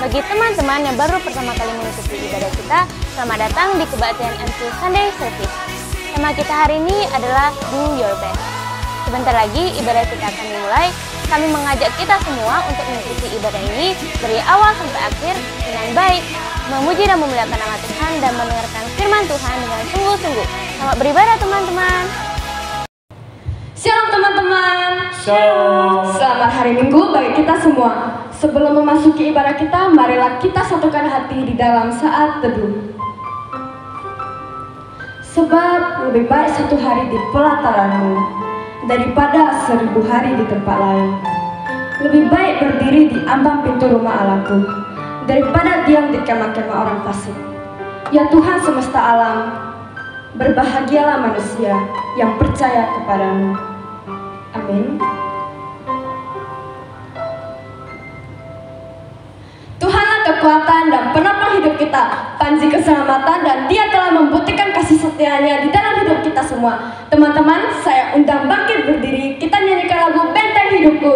Bagi teman-teman yang baru pertama kali mengikuti ibadah kita, selamat datang di kebaktian MC Sunday Service. Tema kita hari ini adalah Do Your Best. Sebentar lagi ibadah kita akan dimulai. Kami mengajak kita semua untuk mengikuti ibadah ini dari awal sampai akhir dengan baik, memuji dan memuliakan nama Tuhan dan mendengarkan firman Tuhan dengan sungguh-sungguh. Selamat beribadah teman-teman. Shalom teman-teman. Shalom. Selamat hari Minggu bagi kita semua. Sebelum memasuki ibadah kita, marilah kita satukan hati di dalam saat teduh. Sebab lebih baik satu hari di pelataranmu daripada 1000 hari di tempat lain. Lebih baik berdiri di ambang pintu rumah Allahku daripada diam di kemah-kemah orang fasik. Ya Tuhan semesta alam, berbahagialah manusia yang percaya kepadamu. Amin. Tuhanlah kekuatan dan penopang hidup kita, panji keselamatan, dan Dia telah membuktikan kasih setianya di dalam hidup kita semua. Teman-teman, saya undang bangkit berdiri, kita nyanyikan lagu Benteng Hidupku.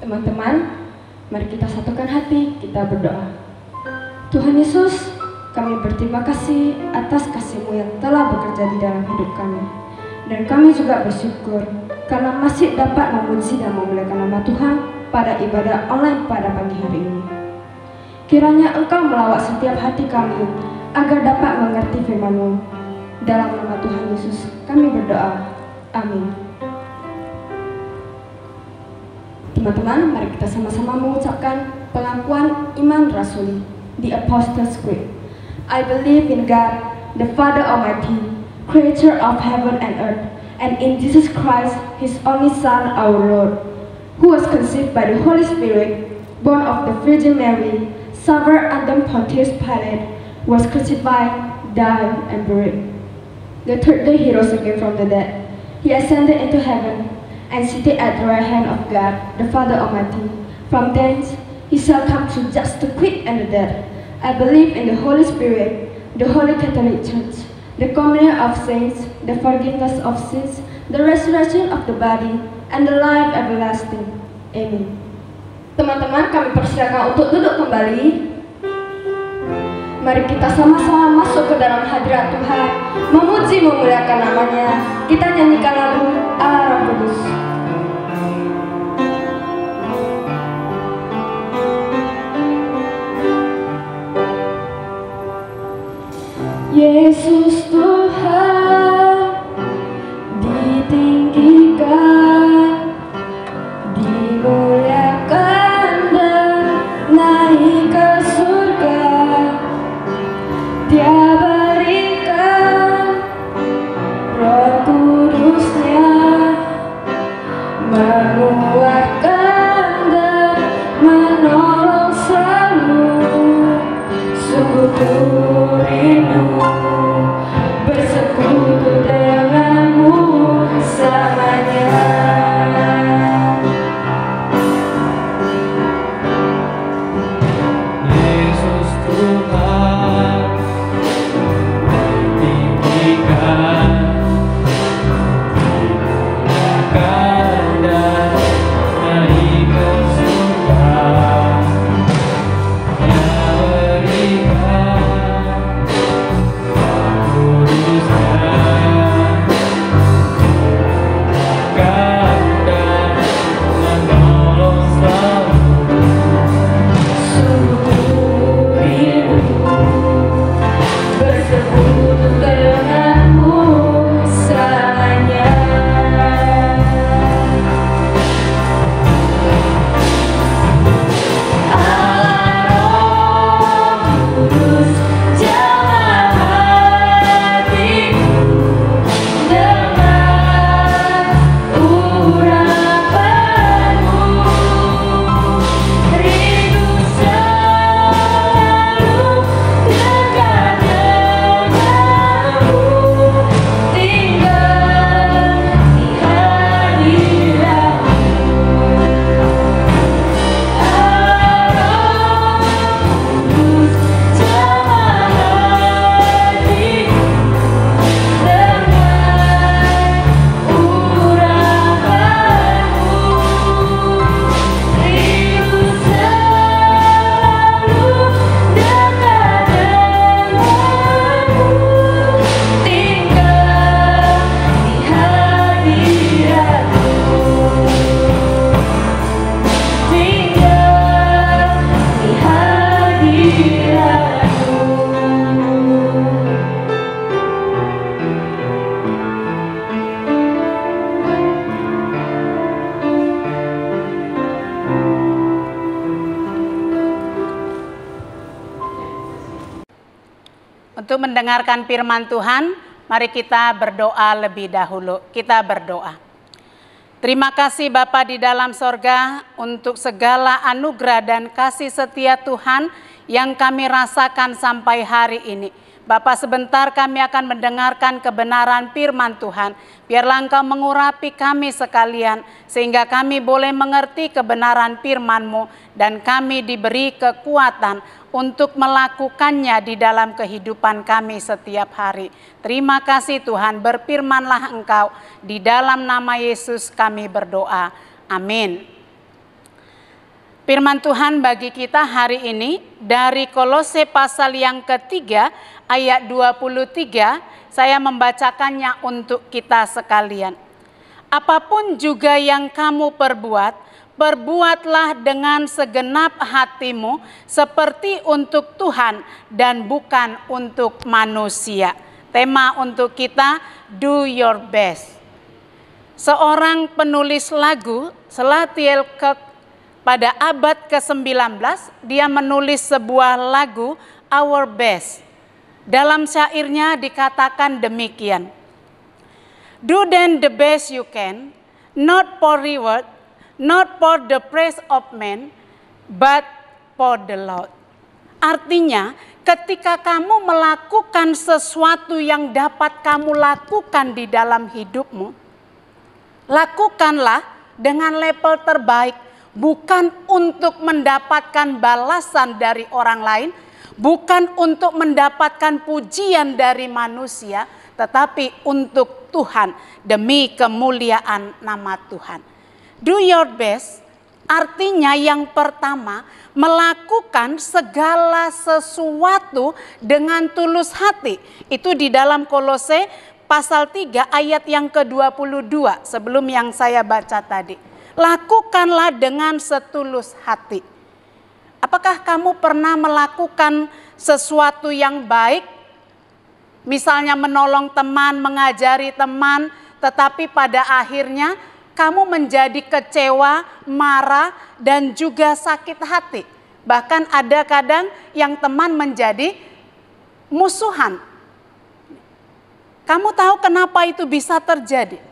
Teman-teman, mari kita satukan hati, kita berdoa. Tuhan Yesus, kami berterima kasih atas kasih-Mu yang telah bekerja di dalam hidup kami. Dan kami juga bersyukur karena masih dapat memuji dan memuliakan nama Tuhan pada ibadah online pada pagi hari ini. Kiranya Engkau melawat setiap hati kami agar dapat mengerti firman-Mu. Dalam nama Tuhan Yesus kami berdoa. Amin. Teman-teman, mari kita sama-sama mengucapkan pengakuan iman rasuli, the Apostles' Creed. I believe in God, the Father Almighty, creator of heaven and earth, and in Jesus Christ, His only Son, our Lord, who was conceived by the Holy Spirit, born of the Virgin Mary, suffered under Pontius Pilate, was crucified, died, and buried. The third day He rose again from the dead. He ascended into heaven, and seated at the right hand of God, the Father Almighty. From thence He shall come to judge the quick and the dead. I believe in the Holy Spirit, the Holy Catholic Church, the communion of saints, the forgiveness of sins, the resurrection of the body, and the life everlasting. Amen. Teman-teman, kami persilakan untuk duduk kembali. Mari kita sama-sama masuk ke dalam hadirat Tuhan, memuji memuliakan namanya. Kita nyanyikan lagu Allah Roh Kudus. Yesus Tuhan ditinggikan, dimuliakan dan naik ke surga. Dia berikan Roh Kudus-Nya, menguatkan dan menolong selalu. Sungguh ku rindu bersekutu denganmu selamanya. Yesus Tuhan ditinggikan, dimuliakan dan naik ke surga. Dia berikan Roh Kudus-Nya, menguatkan dan menolong selalu. Sungguh rindu bersekutu denganmu selamanya. Allah Roh Kudus, jamah hatiku dengan urapanmu. Rindu selalu dekat denganmu, tinggal di hadiratmu. Kudus, jamah hatiku dengan urapanmu. Rindu selalu dekat denganmu, tinggal di hadiratmu. Tinggal di hadiratmu. Untuk mendengarkan firman Tuhan, mari kita berdoa lebih dahulu. Kita berdoa. Terima kasih Bapa di dalam sorga untuk segala anugerah dan kasih setia Tuhan yang kami rasakan sampai hari ini. Bapa, sebentar kami akan mendengarkan kebenaran firman Tuhan. Biarlah Engkau mengurapi kami sekalian, sehingga kami boleh mengerti kebenaran firman-Mu, dan kami diberi kekuatan untuk melakukannya di dalam kehidupan kami setiap hari. Terima kasih Tuhan, berfirmanlah Engkau, di dalam nama Yesus kami berdoa. Amin. Firman Tuhan bagi kita hari ini dari Kolose pasal yang ketiga ayat 23, saya membacakannya untuk kita sekalian. apapun juga yang kamu perbuat, perbuatlah dengan segenap hatimu seperti untuk Tuhan dan bukan untuk manusia. Tema untuk kita, do your best. Seorang penulis lagu, Salatiel Kirk, pada abad ke-19, dia menulis sebuah lagu, Our Best. Dalam syairnya dikatakan demikian. Do then the best you can, not for reward, not for the praise of men, but for the Lord. Artinya, ketika kamu melakukan sesuatu yang dapat kamu lakukan di dalam hidupmu, lakukanlah dengan level terbaik, bukan untuk mendapatkan balasan dari orang lain, bukan untuk mendapatkan pujian dari manusia, tetapi untuk Tuhan, demi kemuliaan nama Tuhan. Do your best artinya yang pertama, melakukan segala sesuatu dengan tulus hati. Itu di dalam Kolose pasal 3 ayat yang ke-22 sebelum yang saya baca tadi. Lakukanlah dengan setulus hati. Apakah kamu pernah melakukan sesuatu yang baik? Misalnya menolong teman, mengajari teman, tetapi pada akhirnya kamu menjadi kecewa, marah, dan juga sakit hati. Bahkan ada kadang yang teman menjadi musuhan. Kamu tahu kenapa itu bisa terjadi?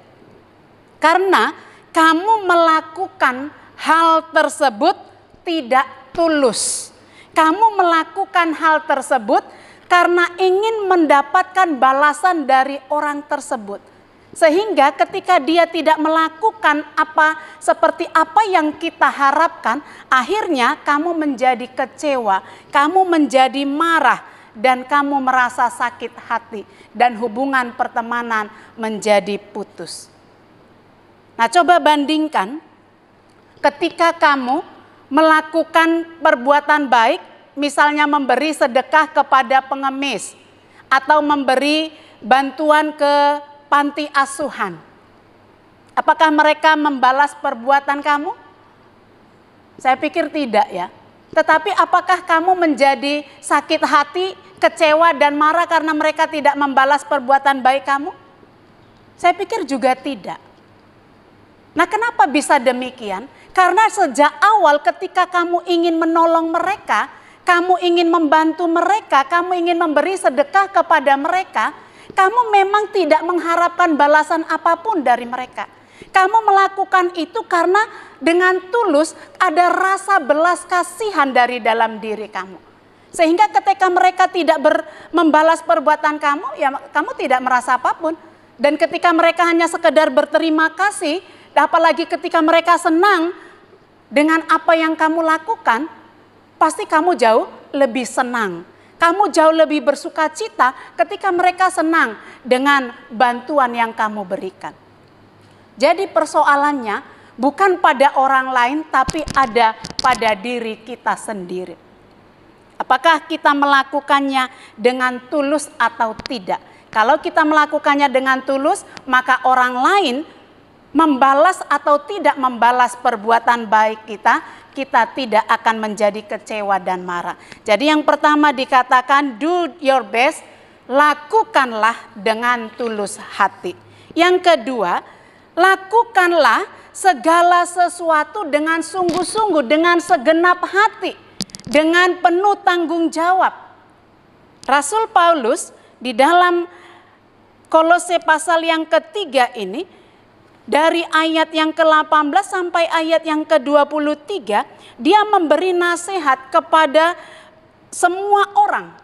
Karena kamu melakukan hal tersebut tidak tulus. Kamu melakukan hal tersebut karena ingin mendapatkan balasan dari orang tersebut. Sehingga ketika dia tidak melakukan seperti apa yang kita harapkan, akhirnya kamu menjadi kecewa, kamu menjadi marah, dan kamu merasa sakit hati, dan hubungan pertemanan menjadi putus. Nah, coba bandingkan ketika kamu melakukan perbuatan baik, misalnya memberi sedekah kepada pengemis, atau memberi bantuan ke panti asuhan. Apakah mereka membalas perbuatan kamu? Saya pikir tidak ya. Tetapi apakah kamu menjadi sakit hati, kecewa dan marah karena mereka tidak membalas perbuatan baik kamu? Saya pikir juga tidak. Nah, kenapa bisa demikian? Karena sejak awal ketika kamu ingin menolong mereka, kamu ingin membantu mereka, kamu ingin memberi sedekah kepada mereka, kamu memang tidak mengharapkan balasan apapun dari mereka. Kamu melakukan itu karena dengan tulus ada rasa belas kasihan dari dalam diri kamu. Sehingga ketika mereka tidak membalas perbuatan kamu, ya kamu tidak merasa apapun. Dan ketika mereka hanya sekedar berterima kasih, apalagi ketika mereka senang dengan apa yang kamu lakukan, pasti kamu jauh lebih senang. Kamu jauh lebih bersuka cita ketika mereka senang dengan bantuan yang kamu berikan. Jadi persoalannya bukan pada orang lain, tapi ada pada diri kita sendiri. Apakah kita melakukannya dengan tulus atau tidak? Kalau kita melakukannya dengan tulus, maka orang lain membalas atau tidak membalas perbuatan baik kita tidak akan menjadi kecewa dan marah. Jadi yang pertama dikatakan do your best, lakukanlah dengan tulus hati. Yang kedua, lakukanlah segala sesuatu dengan sungguh-sungguh, dengan segenap hati, dengan penuh tanggung jawab. Rasul Paulus di dalam Kolose pasal yang ketiga ini, dari ayat yang ke-18 sampai ayat yang ke-23, dia memberi nasihat kepada semua orang.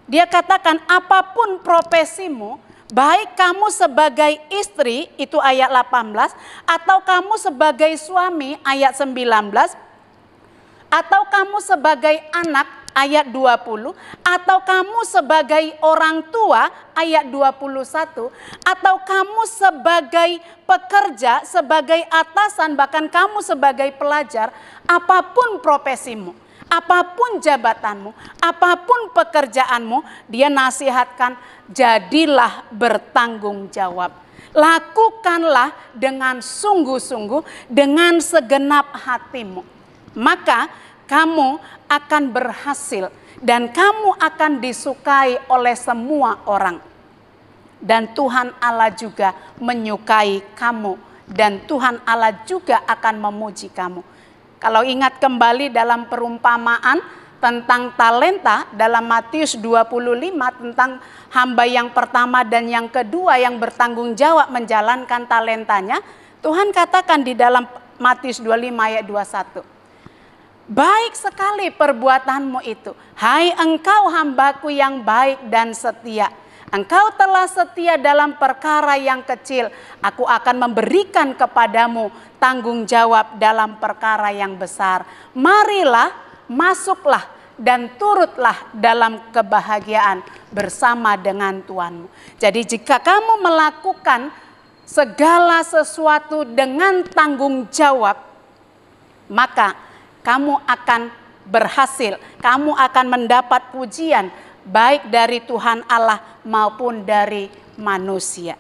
Dia katakan, apapun profesimu, baik kamu sebagai istri, itu ayat 18, atau kamu sebagai suami, ayat 19, atau kamu sebagai anak, ayat 20, atau kamu sebagai orang tua, ayat 21, atau kamu sebagai pekerja, sebagai atasan, bahkan kamu sebagai pelajar, apapun profesimu, apapun jabatanmu, apapun pekerjaanmu, dia nasihatkan, jadilah bertanggung jawab. Lakukanlah dengan sungguh-sungguh, dengan segenap hatimu. Maka kamu akan berhasil dan kamu akan disukai oleh semua orang. Dan Tuhan Allah juga menyukai kamu, dan Tuhan Allah juga akan memuji kamu. Kalau ingat kembali dalam perumpamaan tentang talenta dalam Matius 25 tentang hamba yang pertama dan yang kedua yang bertanggung jawab menjalankan talentanya, Tuhan katakan di dalam Matius 25 ayat 21. Baik sekali perbuatanmu itu, hai engkau hambaku yang baik dan setia. Engkau telah setia dalam perkara yang kecil, aku akan memberikan kepadamu tanggung jawab dalam perkara yang besar. Marilah, masuklah dan turutlah dalam kebahagiaan bersama dengan Tuhanmu. Jadi jika kamu melakukan segala sesuatu dengan tanggung jawab, maka kamu akan berhasil, kamu akan mendapat pujian baik dari Tuhan Allah maupun dari manusia.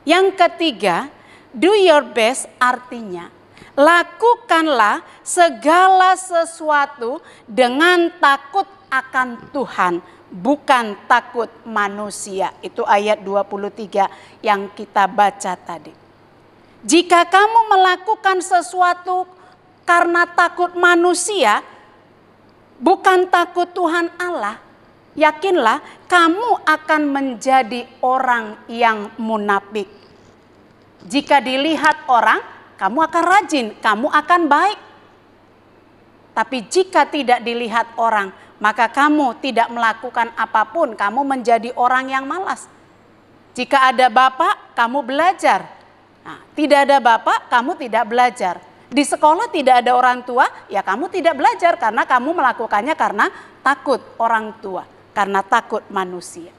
Yang ketiga, do your best artinya lakukanlah segala sesuatu dengan takut akan Tuhan, bukan takut manusia. Itu ayat 23 yang kita baca tadi. Jika kamu melakukan sesuatu karena takut manusia, bukan takut Tuhan Allah, yakinlah kamu akan menjadi orang yang munafik. Jika dilihat orang, kamu akan rajin, kamu akan baik. Tapi jika tidak dilihat orang, maka kamu tidak melakukan apapun, kamu menjadi orang yang malas. Jika ada bapak, kamu belajar. Nah, tidak ada bapak, kamu tidak belajar. Di sekolah tidak ada orang tua, ya kamu tidak belajar karena kamu melakukannya karena takut orang tua, karena takut manusia.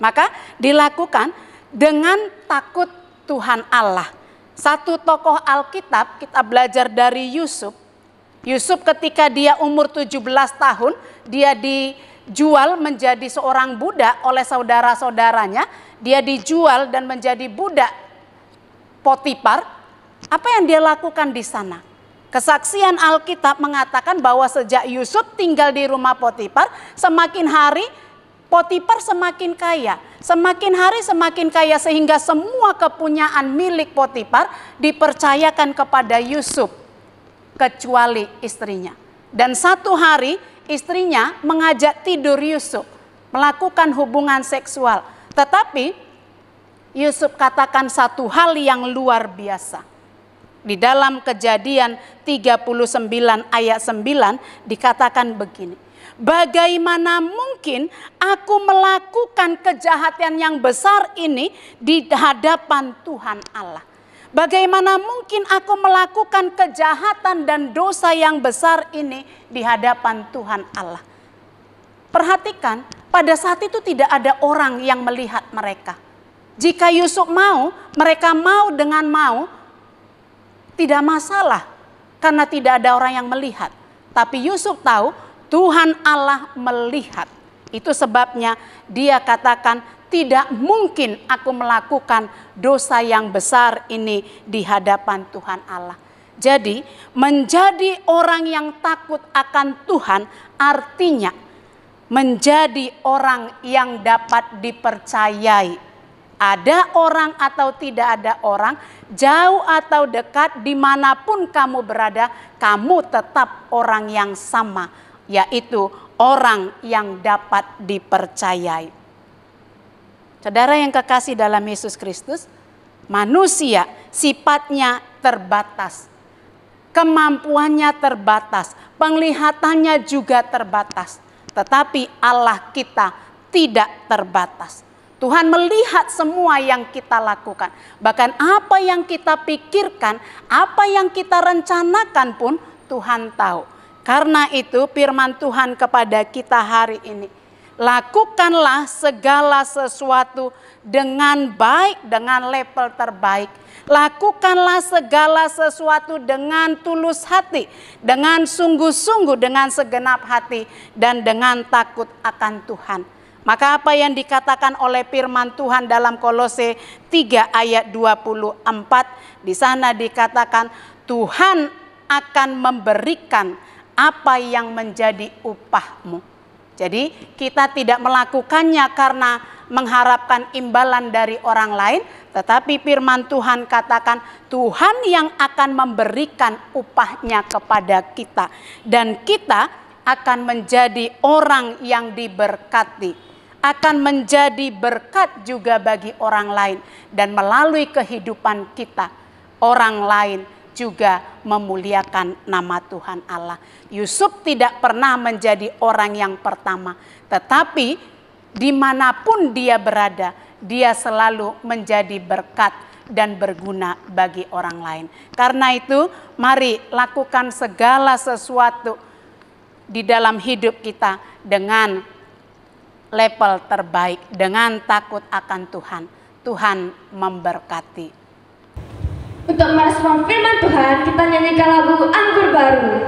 Maka dilakukan dengan takut Tuhan Allah. Satu tokoh Alkitab kita belajar dari Yusuf. Yusuf ketika dia umur 17 tahun, dia dijual menjadi seorang budak oleh saudara-saudaranya. Dia dijual dan menjadi budak Potifar. Apa yang dia lakukan di sana? Kesaksian Alkitab mengatakan bahwa sejak Yusuf tinggal di rumah Potifar, semakin hari Potifar semakin kaya. Semakin hari semakin kaya sehingga semua kepunyaan milik Potifar dipercayakan kepada Yusuf, kecuali istrinya. Dan satu hari istrinya mengajak tidur Yusuf, melakukan hubungan seksual. Tetapi Yusuf katakan satu hal yang luar biasa. Di dalam Kejadian 39 ayat 9 dikatakan begini. Bagaimana mungkin aku melakukan kejahatan yang besar ini di hadapan Tuhan Allah? Bagaimana mungkin aku melakukan kejahatan dan dosa yang besar ini di hadapan Tuhan Allah? Perhatikan, pada saat itu tidak ada orang yang melihat mereka. Jika Yusuf mau, mereka mau dengan mau, tidak masalah karena tidak ada orang yang melihat. Tapi Yusuf tahu Tuhan Allah melihat. Itu sebabnya dia katakan tidak mungkin aku melakukan dosa yang besar ini di hadapan Tuhan Allah. Jadi menjadi orang yang takut akan Tuhan artinya menjadi orang yang dapat dipercayai. Ada orang atau tidak ada orang, jauh atau dekat, dimanapun kamu berada, kamu tetap orang yang sama, yaitu orang yang dapat dipercayai. Saudara yang kekasih dalam Yesus Kristus, manusia sifatnya terbatas, kemampuannya terbatas, penglihatannya juga terbatas. Tetapi Allah kita tidak terbatas. Tuhan melihat semua yang kita lakukan. Bahkan apa yang kita pikirkan, apa yang kita rencanakan pun Tuhan tahu. Karena itu firman Tuhan kepada kita hari ini. Lakukanlah segala sesuatu dengan baik, dengan level terbaik. Lakukanlah segala sesuatu dengan tulus hati, dengan sungguh-sungguh, dengan segenap hati, dan dengan takut akan Tuhan. Maka apa yang dikatakan oleh firman Tuhan dalam Kolose 3 ayat 24, di sana dikatakan Tuhan akan memberikan apa yang menjadi upahmu. Jadi kita tidak melakukannya karena mengharapkan imbalan dari orang lain, tetapi firman Tuhan katakan Tuhan yang akan memberikan upahnya kepada kita. Dan kita akan menjadi orang yang diberkati, akan menjadi berkat juga bagi orang lain. Dan melalui kehidupan kita, orang lain juga memuliakan nama Tuhan Allah. Yusuf tidak pernah menjadi orang yang pertama, tetapi dimanapun dia berada, dia selalu menjadi berkat dan berguna bagi orang lain. Karena itu, mari lakukan segala sesuatu di dalam hidup kita dengan level terbaik, dengan takut akan Tuhan. Tuhan memberkati. Untuk merespon firman Tuhan, kita nyanyikan lagu Anggur Baru.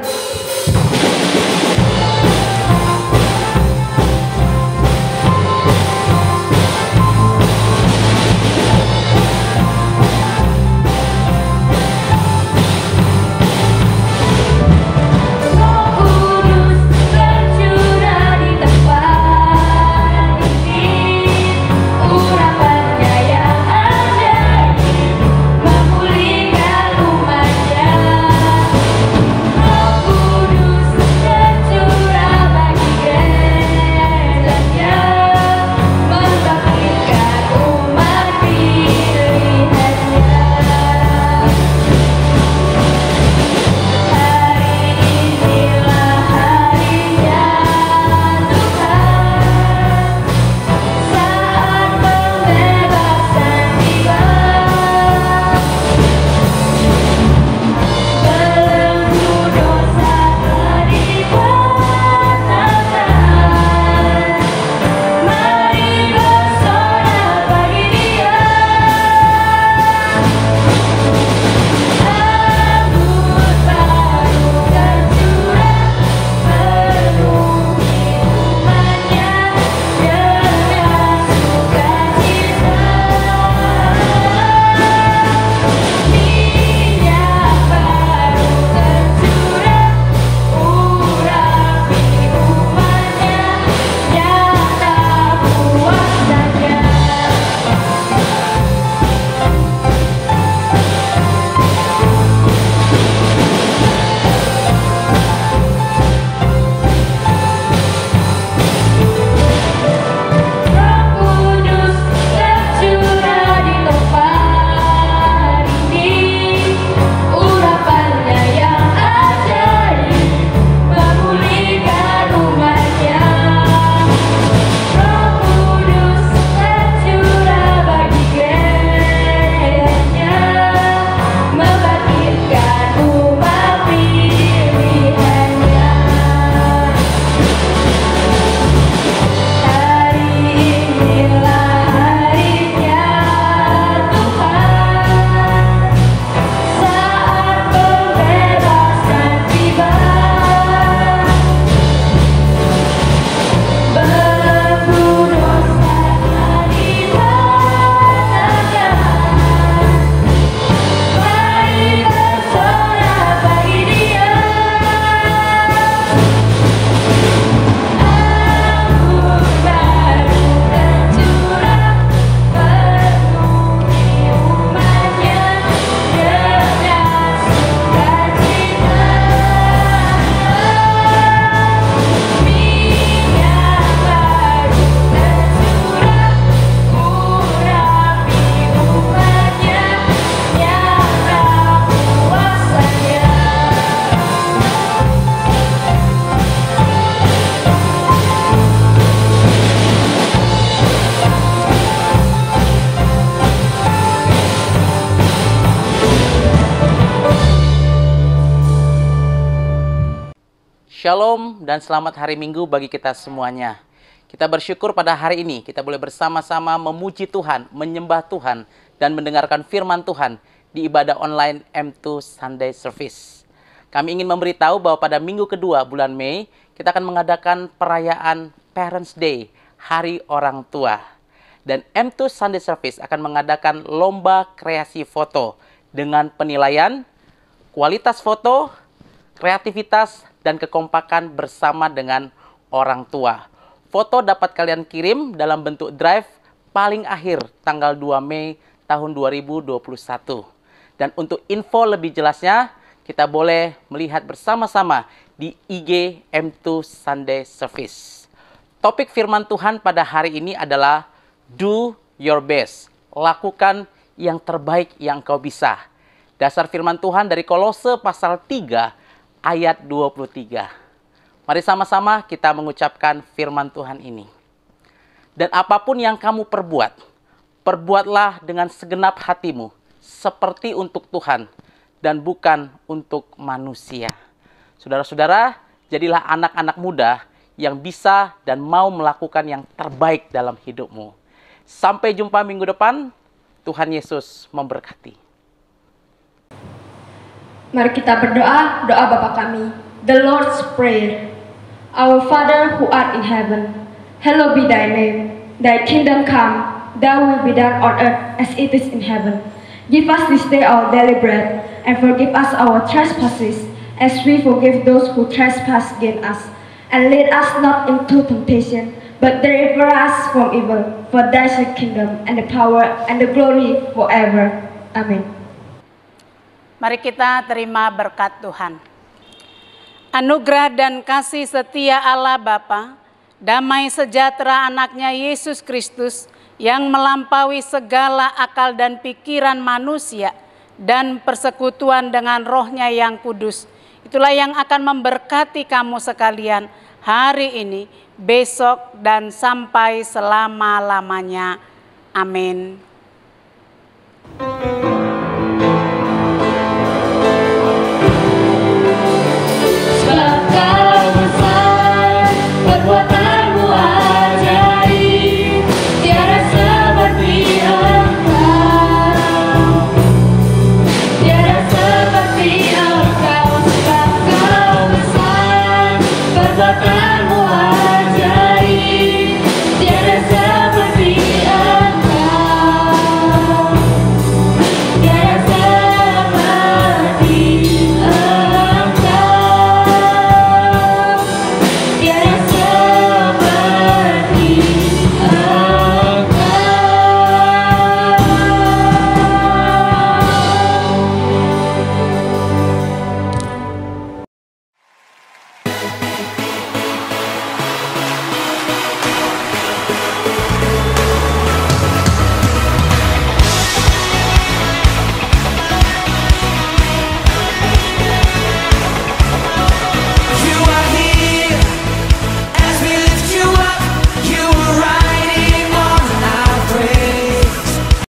Shalom dan selamat hari Minggu bagi kita semuanya. Kita bersyukur pada hari ini kita boleh bersama-sama memuji Tuhan, menyembah Tuhan, dan mendengarkan firman Tuhan di ibadah online M2 Sunday Service. Kami ingin memberitahu bahwa pada minggu kedua bulan Mei, kita akan mengadakan perayaan Parents Day, Hari Orang Tua. Dan M2 Sunday Service akan mengadakan lomba kreasi foto dengan penilaian kualitas foto, kreativitas, dan kekompakan bersama dengan orang tua. Foto dapat kalian kirim dalam bentuk drive paling akhir tanggal 2 Mei tahun 2021. Dan untuk info lebih jelasnya, kita boleh melihat bersama-sama di IG M2 Sunday Service. Topik firman Tuhan pada hari ini adalah Do Your Best. Lakukan yang terbaik yang kau bisa. Dasar firman Tuhan dari Kolose pasal 3 ayat 23. Mari sama-sama kita mengucapkan firman Tuhan ini. Dan apapun yang kamu perbuat, perbuatlah dengan segenap hatimu, seperti untuk Tuhan, dan bukan untuk manusia. Saudara-saudara, jadilah anak-anak muda yang bisa dan mau melakukan yang terbaik dalam hidupmu. Sampai jumpa minggu depan, Tuhan Yesus memberkati. Mari kita berdoa, doa Bapa kami, the Lord's Prayer. Our Father who art in heaven, hallowed be thy name. Thy kingdom come, thy will be done on earth as it is in heaven. Give us this day our daily bread, and forgive us our trespasses, as we forgive those who trespass against us. And lead us not into temptation, but deliver us from evil. For thine is the kingdom, and the power, and the glory forever. Amin. Mari kita terima berkat Tuhan. Anugerah dan kasih setia Allah Bapa, damai sejahtera anaknya Yesus Kristus yang melampaui segala akal dan pikiran manusia dan persekutuan dengan rohnya yang kudus. Itulah yang akan memberkati kamu sekalian hari ini, besok, dan sampai selama-lamanya. Amin.